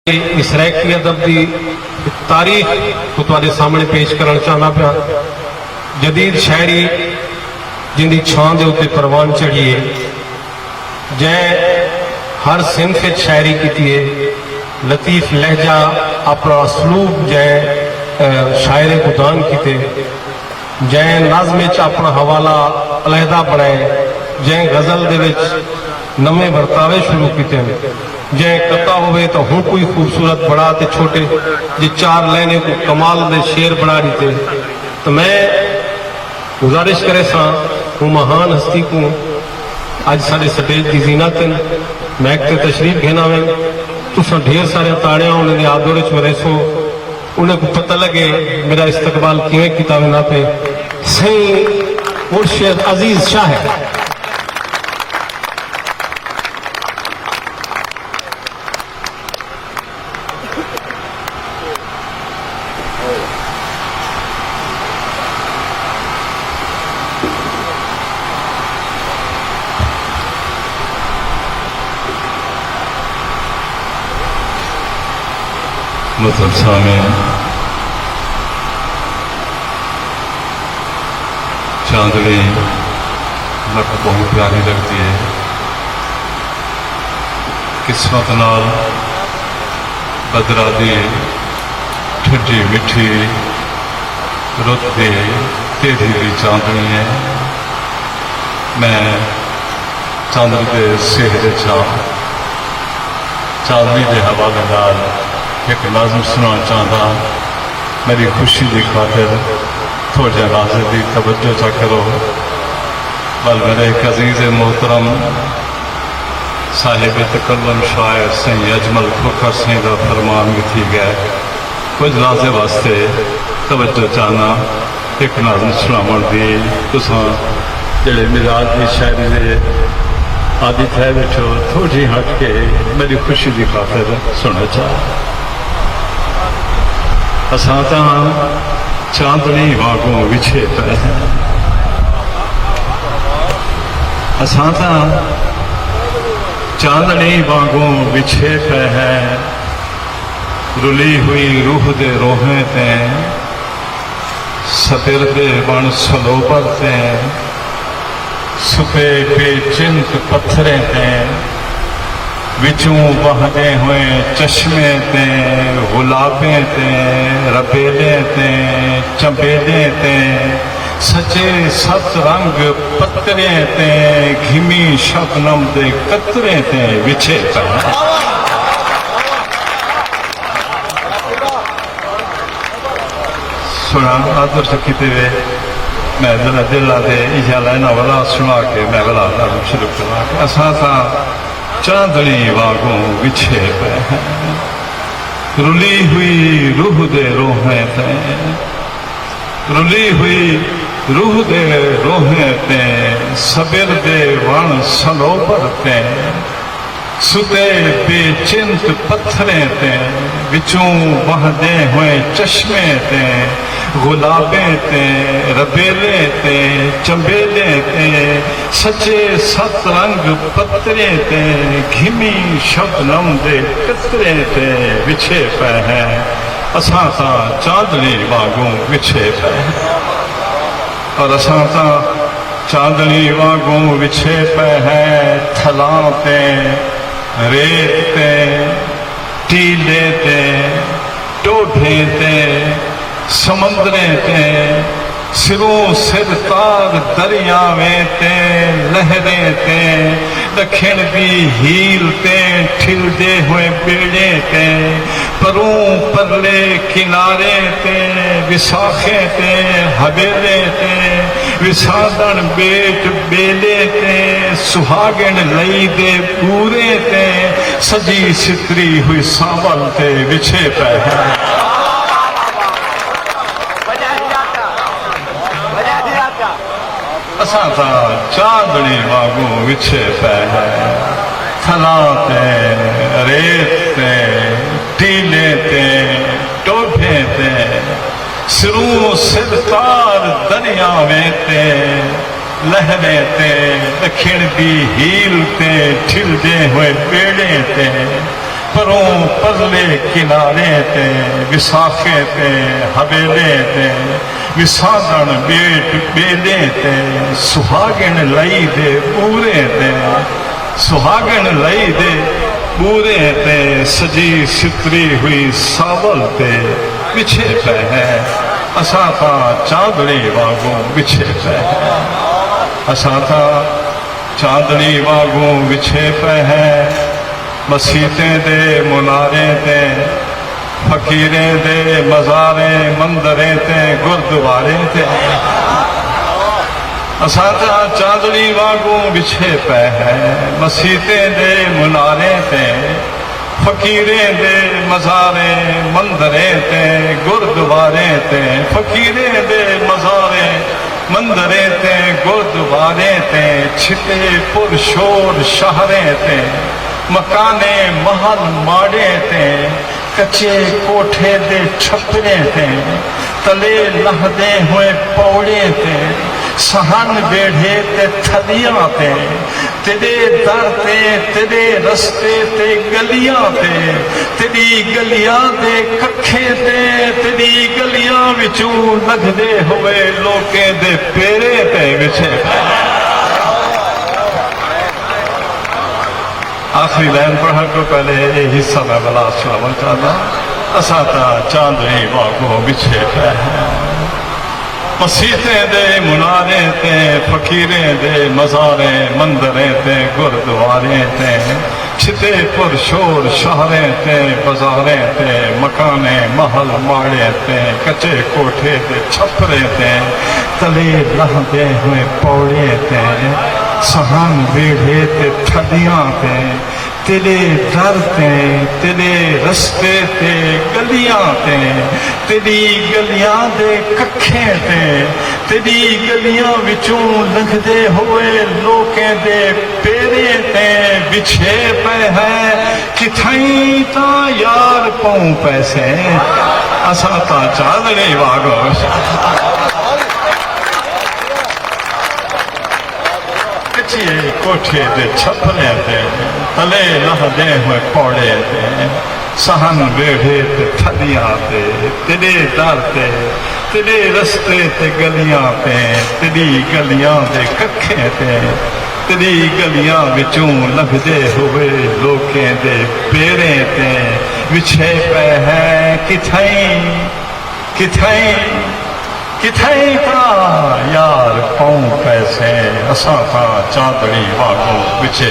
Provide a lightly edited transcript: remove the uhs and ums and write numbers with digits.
इस रैकी अदब की तारीख को तुहाडे सामने पेश करना चाहना पाया। जदीद शायरी जिंदी छां दे उत्ते परवान चढ़ी है, जै हर सिंफ शायरी की है, लतीफ लहजा अपना असलूब जै शायरे गुदान किते, जै नाज़मे च अपना हवाला अलहदा बनाए, जै गजल दे विच नवे वर्तावे शुरू किते, जै कता होवे तो हूँ कोई खूबसूरत बड़ा ते छोटे, जे चार लाइने को कमाल दे शेर बना दीते। तो मैं गुजारिश करे सा वो महान हस्ती को आज साढ़े स्टेज की जीनत मैक ते तशरीफ घेना में तुसा ढेर सारे ताड़ियां उन्हें आदोरे च वरेसो, उन्हें को पता लगे मेरा इस्तकबाल किवें कीता ना पे। सही मुर्शिद अजीज शाह है मदरसा में चांदनी लक बहुत प्यारी लगती है। किस्मत नाल बदरा दी ठंडी मिठी रुत दी तेरी भी चांदनी है। मैं चांदनी के सेहरे चांदनी के हवाले नाल एक नाज़म सुनाना चाहता। मेरी खुशी की खातिर थोड़े राजे की तवज्जो चा करो। बल मेरे एक अजीज मोहतरम साहिब तकल्लम शायर सही अजमल खोखर सिंह का फरमान भी थी गया, कुछ राजे वास्ते तवज्जो चाहना एक नाज़म सुनावन दी। तुसा जेड़े मिजाज की शायरी दे आदि थे बैठो, थोड़ी हट के मेरी खुशी की खातिर सुनना चाह। असां तां चांदनी वांगू विछे पे, असां तां चांदनी वांगू विछे पे है। रुली हुई रूह दे रोहें ते, सतिर दे बन सलोबर ते, सुके बेचिंत पत्थरें ते, विचों बहदे हुए चश्मे ते, गुलाबे ते, रबेले ते, चंबेले ते, सचे सत रंग पत्तरे ते, घिमी शबनम दे कतरे ते विछे पे। सुना आदर से किते वे मैं जरा दिल दे इजा लाइना वाला सुना के मैं वाला शुरू करा। असा सा चांदनी वांगू विछे पे, रुली हुई रूह दे रोहें ते, रुली हुई रूह दे रोहें ते, सबेर दे वन सलोबर ते, सुते बेचिंत पत्थरे ते, विचों बहदे हुए चश्मे ते, गुलाबे ते, रबेले ते, चंबेले ते, सचे सत रंग पत्तरे ते, घिमी शबनम दे कतरे ते विछे पे है। असां तां चांदनी वांगू विछे पे, और असां तां चांदनी वांगू विछे पे है। थलां ते, रेत ते, टीले ते, टोढे ते, समंदरे ते, सिरों सिर तार दरियावें ते, लहरे ते, दखिण दी हील ते, ठिलदे हुए बेड़े ते, परों परले किनारे ते, विसाखे ते, हवेले ते, विसादन बेट बेले ते, सुहागन लई दे पूरे ते, सजी सितरी हुई सावल ते विछे पे है। असां तां चांदनी वांगू विछे पे है। थलां ते, रेत ते, टीले ते, टोभे ते, सिरों सिर तार दरियावें ते, लहरे ते, दखिण दी हील ते, ठिलदे हुए बेड़े ते, परों परले किनारे ते विसाखे ते हवेले ते विसाधन बेट बेले ते सुहागन लई दे पूरे ते सुहागन लई दे पूरे ते सजी सितरी हुई सावल ते बिछे पे है असा ता चांदनी वागू बिछे पे है असा ता चांदनी वागू बिछे पे है मसीते दे मुनारे ते फकीरे दे मज़ारे मंदरे ते गुरुद्वारे ते असा ता चांदनी वागू बिछे पे है मसीते दे मुनारे ते फकीरे दे मज़ारे मंदरे ते गुरुद्वारे ते फकीरे दे मज़ारे मंदरे ते गुरुद्वारे ते छिते पुरशोर शहरे ते मकाने महल माड़े ते कच्चे कोठे दे छपरे ते तले लहदे हुए पौड़े ते सहन बेढ़े ते थलियां ते तेरे दर ते तेरे रस्ते ते गलियां ते तेरी गलियां दे कखे ते तेरी गलियां विचों लगदे हुए लोकें दे पेरे ते विछे आखिरी लाइन पढ़ने को पहले ये हिस्सा मैं बला सुनाना चाहता असा ता चांदनी वागू बिछे पे है मसीते दे मुनारे ते फकीरे दे मज़ारे मंदरे ते गुरुद्वारे ते छिते पुरशोर शहरे ते बाजारे ते मकाने महल माड़े ते कच्चे कोठे ते छपरे ते तले लहदे हुए पौड़े ते सहन बेढ़े ते थलियां ते तेरे दर ते तेरे रस्ते ते गलियां ते तेरी गलियां दे कखे ते तेरी गलियां विचों लंघदे हुए लोकें दे पेरे ते बिछे पे है किथाई ता यार पाऊं पैसे असा ता चांदनी वागू कोठे दे छपरे ते तले लहदे हुए पौड़े ते सहन बेढ़े ते थलियां ते तेरे दर ते तेरे रस्ते ते गलियां ते तेरी गलियां दे कखे ते तेरी गलियां विचों लंघदे हुए लोकें दे पेरे ते विछे पे है किथाई किथाई किथाई ता यार पाऊं पैसे असा ता चांदनी वागू बिछे